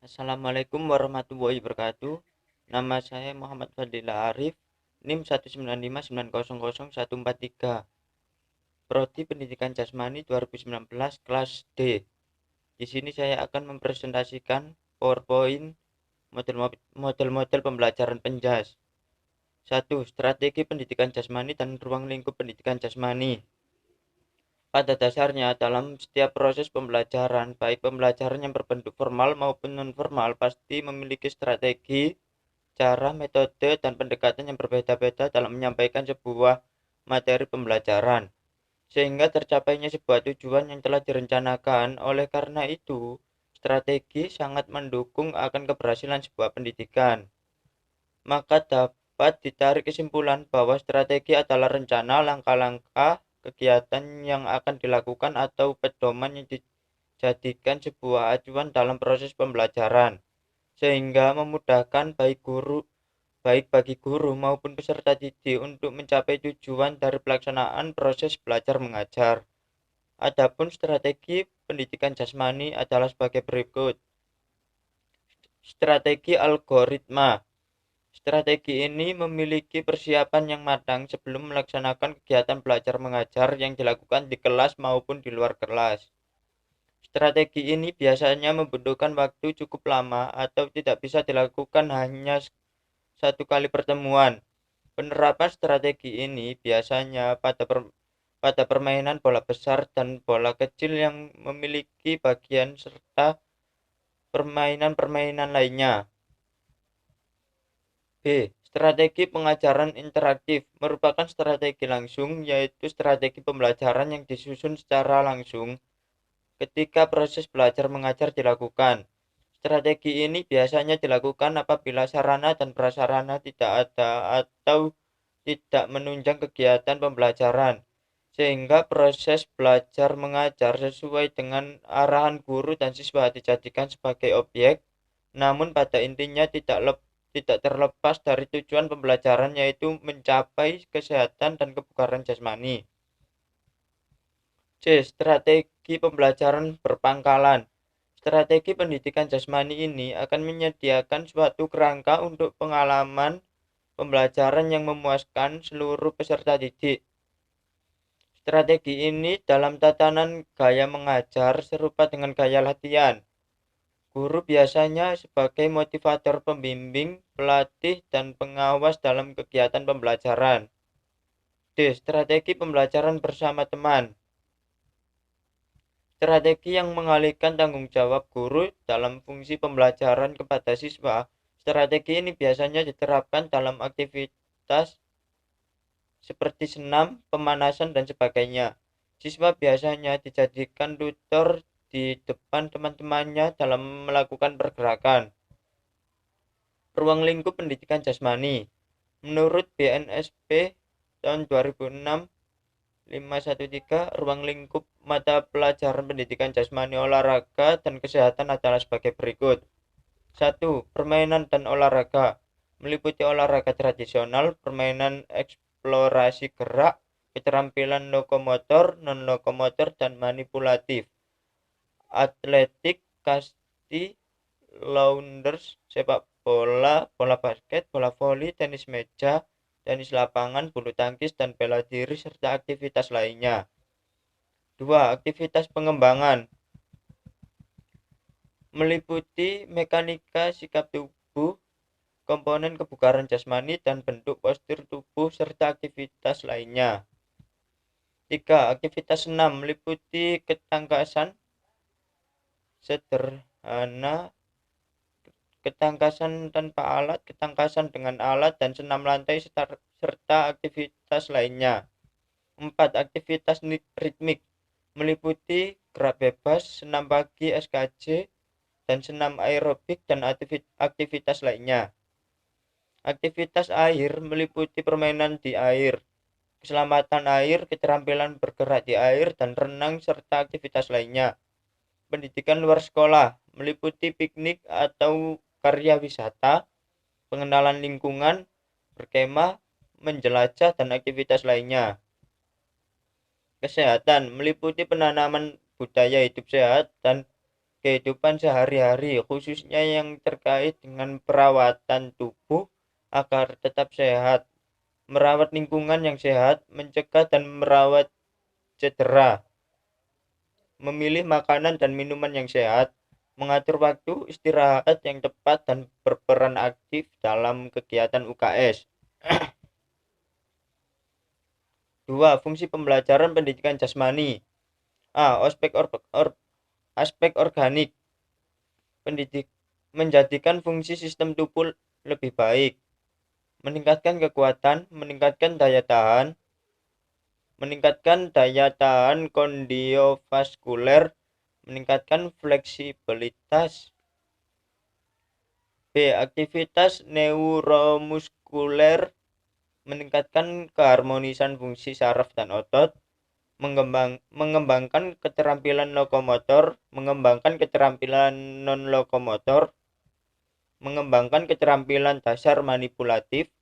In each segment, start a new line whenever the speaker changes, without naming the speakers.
Assalamualaikum warahmatullahi wabarakatuh. Nama saya Muhammad Fadila Arif, NIM 195900143. Prodi Pendidikan Jasmani 2019 kelas D. Di sini saya akan mempresentasikan PowerPoint model-model pembelajaran Penjas. 1. Strategi pendidikan jasmani dan ruang lingkup pendidikan jasmani. Pada dasarnya, dalam setiap proses pembelajaran, baik pembelajaran yang berbentuk formal maupun non-formal, pasti memiliki strategi, cara, metode, dan pendekatan yang berbeda-beda dalam menyampaikan sebuah materi pembelajaran, sehingga tercapainya sebuah tujuan yang telah direncanakan. Oleh karena itu, strategi sangat mendukung akan keberhasilan sebuah pendidikan. Maka dapat ditarik kesimpulan bahwa strategi adalah rencana langkah-langkah kegiatan yang akan dilakukan atau pedoman yang dijadikan sebuah acuan dalam proses pembelajaran, sehingga memudahkan baik bagi guru maupun peserta didik untuk mencapai tujuan dari pelaksanaan proses belajar mengajar. Adapun strategi pendidikan jasmani adalah sebagai berikut. Strategi algoritma. Strategi ini memiliki persiapan yang matang sebelum melaksanakan kegiatan belajar mengajar yang dilakukan di kelas maupun di luar kelas. Strategi ini biasanya membutuhkan waktu cukup lama atau tidak bisa dilakukan hanya satu kali pertemuan. Penerapan strategi ini biasanya pada permainan bola besar dan bola kecil yang memiliki bagian serta permainan-permainan lainnya. B. Strategi pengajaran interaktif merupakan strategi langsung, yaitu strategi pembelajaran yang disusun secara langsung ketika proses belajar mengajar dilakukan. Strategi ini biasanya dilakukan apabila sarana dan prasarana tidak ada atau tidak menunjang kegiatan pembelajaran, sehingga proses belajar mengajar sesuai dengan arahan guru dan siswa dijadikan sebagai objek, namun pada intinya tidak terlepas dari tujuan pembelajaran, yaitu mencapai kesehatan dan kebugaran jasmani. C. Strategi pembelajaran berpangkalan. Strategi pendidikan jasmani ini akan menyediakan suatu kerangka untuk pengalaman pembelajaran yang memuaskan seluruh peserta didik. Strategi ini dalam tatanan gaya mengajar serupa dengan gaya latihan. Guru biasanya sebagai motivator, pembimbing, pelatih, dan pengawas dalam kegiatan pembelajaran. D. Strategi pembelajaran bersama teman. Strategi yang mengalihkan tanggung jawab guru dalam fungsi pembelajaran kepada siswa. Strategi ini biasanya diterapkan dalam aktivitas seperti senam, pemanasan, dan sebagainya. Siswa biasanya dijadikan tutor di depan teman-temannya dalam melakukan pergerakan. Ruang lingkup pendidikan jasmani. Menurut BNSP tahun 2006 513, ruang lingkup mata pelajaran pendidikan jasmani, olahraga, dan kesehatan adalah sebagai berikut. 1. Permainan dan olahraga. Meliputi olahraga tradisional, permainan eksplorasi gerak, keterampilan lokomotor, non-lokomotor, dan manipulatif. Atletik, kasti, launders, sepak bola, bola basket, bola voli, tenis meja, tenis lapangan, bulu tangkis, dan bela diri, serta aktivitas lainnya. 2. Aktivitas pengembangan. Meliputi mekanika sikap tubuh, komponen kebugaran jasmani, dan bentuk postur tubuh, serta aktivitas lainnya. 3. Aktivitas senam meliputi ketangkasan sederhana, ketangkasan tanpa alat, ketangkasan dengan alat, dan senam lantai, serta aktivitas lainnya. 4. Aktivitas ritmik meliputi gerak bebas, senam pagi SKJ, dan senam aerobik, dan aktivitas lainnya. Aktivitas air meliputi permainan di air, keselamatan air, keterampilan bergerak di air, dan renang, serta aktivitas lainnya. Pendidikan luar sekolah meliputi piknik atau karya wisata, pengenalan lingkungan, berkemah, menjelajah, dan aktivitas lainnya. Kesehatan meliputi penanaman budaya hidup sehat dan kehidupan sehari-hari, khususnya yang terkait dengan perawatan tubuh agar tetap sehat, merawat lingkungan yang sehat, mencegah dan merawat cedera, memilih makanan dan minuman yang sehat, mengatur waktu istirahat yang tepat, dan berperan aktif dalam kegiatan UKS. 2. Fungsi pembelajaran pendidikan jasmani. A. Aspek organik. Pendidik menjadikan fungsi sistem tubuh lebih baik, meningkatkan kekuatan, meningkatkan daya tahan kardiovaskuler, meningkatkan fleksibilitas. B. Aktivitas neuromuskuler, meningkatkan keharmonisan fungsi saraf dan otot, mengembangkan keterampilan lokomotor, mengembangkan keterampilan non-lokomotor, mengembangkan keterampilan dasar manipulatif,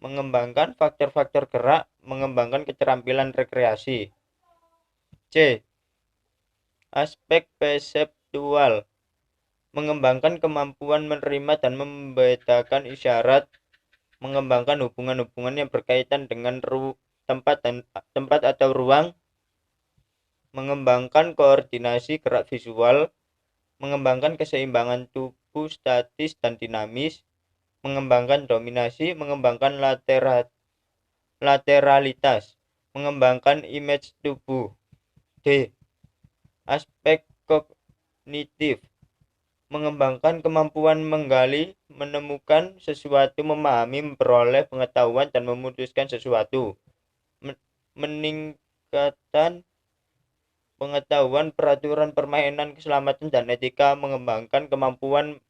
mengembangkan faktor-faktor gerak, mengembangkan keterampilan rekreasi. C. Aspek perseptual, mengembangkan kemampuan menerima dan membedakan isyarat, mengembangkan hubungan-hubungan yang berkaitan dengan tempat atau ruang, mengembangkan koordinasi gerak visual, mengembangkan keseimbangan tubuh statis dan dinamis, mengembangkan dominasi, mengembangkan lateralitas, mengembangkan image tubuh. D. Aspek kognitif, mengembangkan kemampuan menggali, menemukan sesuatu, memahami, memperoleh pengetahuan, dan memutuskan sesuatu. Meningkatkan pengetahuan peraturan permainan, keselamatan, dan etika, mengembangkan kemampuan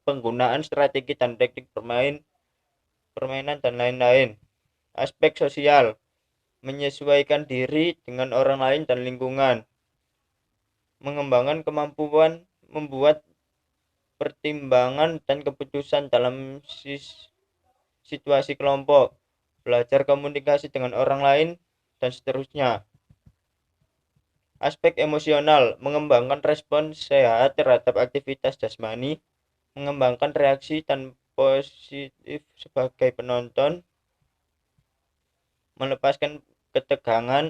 penggunaan strategi dan teknik permainan, dan lain-lain. Aspek sosial, menyesuaikan diri dengan orang lain dan lingkungan, mengembangkan kemampuan membuat pertimbangan dan keputusan dalam situasi kelompok, belajar komunikasi dengan orang lain, dan seterusnya. Aspek emosional, mengembangkan respon sehat terhadap aktivitas jasmani, mengembangkan reaksi dan positif sebagai penonton, melepaskan ketegangan,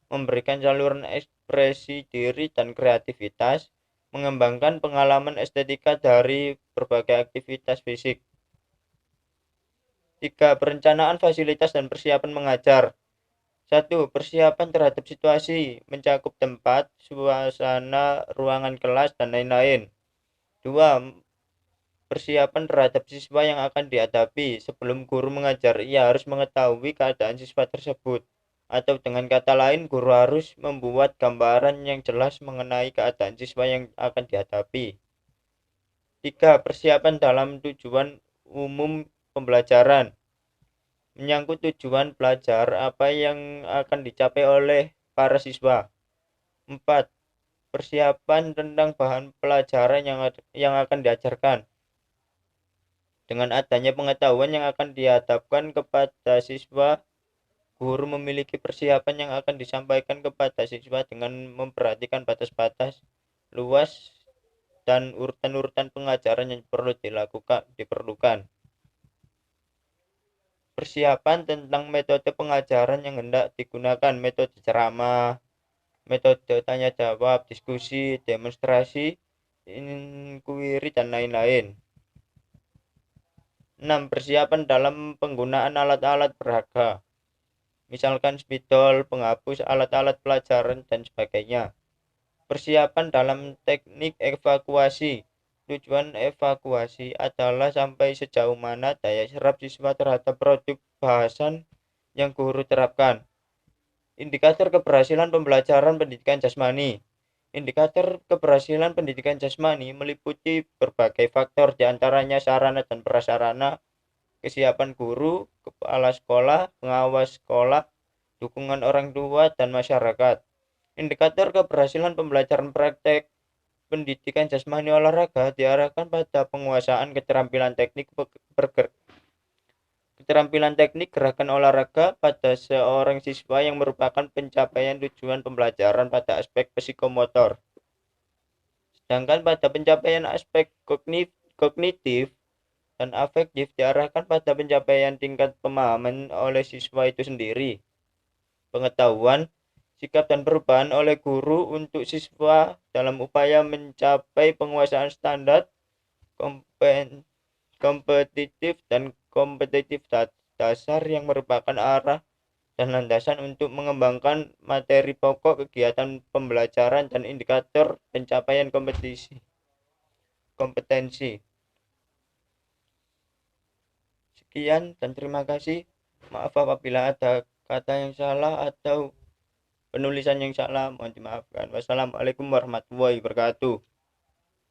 memberikan saluran ekspresi diri dan kreativitas, mengembangkan pengalaman estetika dari berbagai aktivitas fisik. 3. Perencanaan fasilitas dan persiapan mengajar. 1. Persiapan terhadap situasi, mencakup tempat, suasana, ruangan kelas, dan lain-lain. 2. Persiapan terhadap siswa yang akan dihadapi. Sebelum guru mengajar, ia harus mengetahui keadaan siswa tersebut. Atau dengan kata lain, guru harus membuat gambaran yang jelas mengenai keadaan siswa yang akan dihadapi. 3. Persiapan dalam tujuan umum pembelajaran, menyangkut tujuan belajar, apa yang akan dicapai oleh para siswa. 4. Persiapan tentang bahan pelajaran yang akan diajarkan. Dengan adanya pengetahuan yang akan dihadapkan kepada siswa, guru memiliki persiapan yang akan disampaikan kepada siswa dengan memperhatikan batas-batas, luas, dan urutan-urutan pengajaran yang diperlukan. Persiapan tentang metode pengajaran yang hendak digunakan, metode ceramah, metode tanya jawab, diskusi, demonstrasi, inquiry, dan lain-lain. 6. Persiapan dalam penggunaan alat-alat berharga, misalkan spidol, penghapus, alat-alat pelajaran, dan sebagainya. Persiapan dalam teknik evakuasi. Tujuan evakuasi adalah sampai sejauh mana daya serap siswa terhadap produk bahasan yang guru terapkan. Indikator keberhasilan pembelajaran pendidikan jasmani. Indikator keberhasilan pendidikan jasmani meliputi berbagai faktor, diantaranya sarana dan prasarana, kesiapan guru, kepala sekolah, pengawas sekolah, dukungan orang tua, dan masyarakat. Indikator keberhasilan pembelajaran praktek pendidikan jasmani olahraga diarahkan pada penguasaan keterampilan teknik gerakan olahraga pada seorang siswa yang merupakan pencapaian tujuan pembelajaran pada aspek psikomotor. Sedangkan pada pencapaian aspek kognitif dan afektif diarahkan pada pencapaian tingkat pemahaman oleh siswa itu sendiri, pengetahuan, sikap dan perubahan oleh guru untuk siswa dalam upaya mencapai penguasaan standar kompetitif dan kompetitif dasar yang merupakan arah dan landasan untuk mengembangkan materi pokok kegiatan pembelajaran dan indikator pencapaian kompetensi. Sekian dan terima kasih. Maaf apabila ada kata yang salah atau penulisan yang salah, mohon dimaafkan. Wassalamualaikum warahmatullahi wabarakatuh.